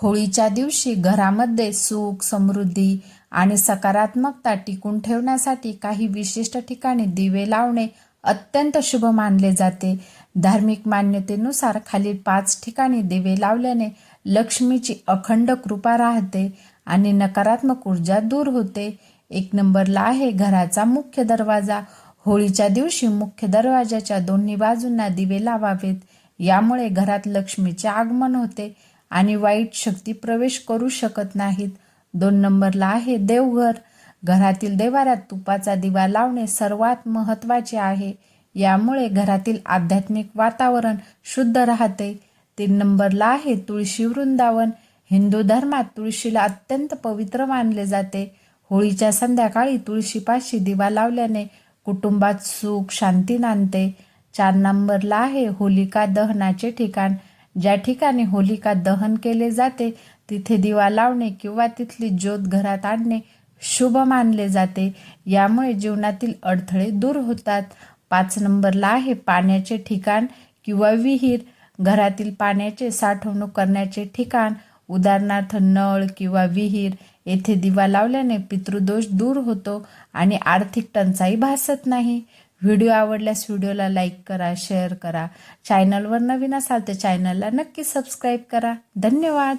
होळीच्या दिवशी घरामध्ये सुख, समृद्धी आणि सकारात्मकता टिकून ठेवण्यासाठी काही विशिष्ट ठिकाणी दिवे लावणे अत्यंत शुभ मानले जाते. धार्मिक मान्यतेनुसार खालील 5 ठिकाणी दिवे लावल्याने लक्ष्मीची अखंड कृपा राहते आणि नकारात्मक ऊर्जा दूर होते. 1 नंबरला आहे घराचा मुख्य दरवाजा. होळीच्या दिवशी मुख्य दरवाजाच्या दोन्ही बाजूंना दिवे लावावेत. यामुळे घरात लक्ष्मीचे आगमन होते आणि वाईट शक्ती प्रवेश करू शकत नाहीत. 2 नंबरला आहे देवघर. घरातील देवाऱ्यात तुपाचा दिवा लावणे सर्वात महत्त्वाचे आहे. यामुळे घरातील आध्यात्मिक वातावरण शुद्ध राहते. 3 नंबरला आहे तुळशी वृंदावन. हिंदू धर्मात तुळशीला अत्यंत पवित्र मानले जाते. होळीच्या संध्याकाळी तुळशीपाशी दिवा लावल्याने कुटुंबात सुख, शांती नांदते. 4 नंबरला आहे होलिका दहनाचे ठिकाण. ज्या ठिकाणी होलिका दहन केले जाते तिथे दिवा लावणे किंवा तिथली ज्योत घरात आणणे शुभ मानले जाते. यामुळे जीवनातील अडथळे दूर होतात. 5 नंबरला आहे पाण्याचे ठिकाण किंवा विहीर. घरातील पाण्याचे साठवणूक करण्याचे ठिकाण, उदाहरणार्थ नळ किंवा विहीर, येथे दिवा लावल्याने पितृदोष दूर होतो आणि आर्थिक टंचाई भासत नाही. व्हिडिओ आवडल्यास व्हिडिओला लाईक करा, शेअर करा. चॅनलवर नवीन असाल तर चॅनलला नक्की सबस्क्राईब करा. धन्यवाद.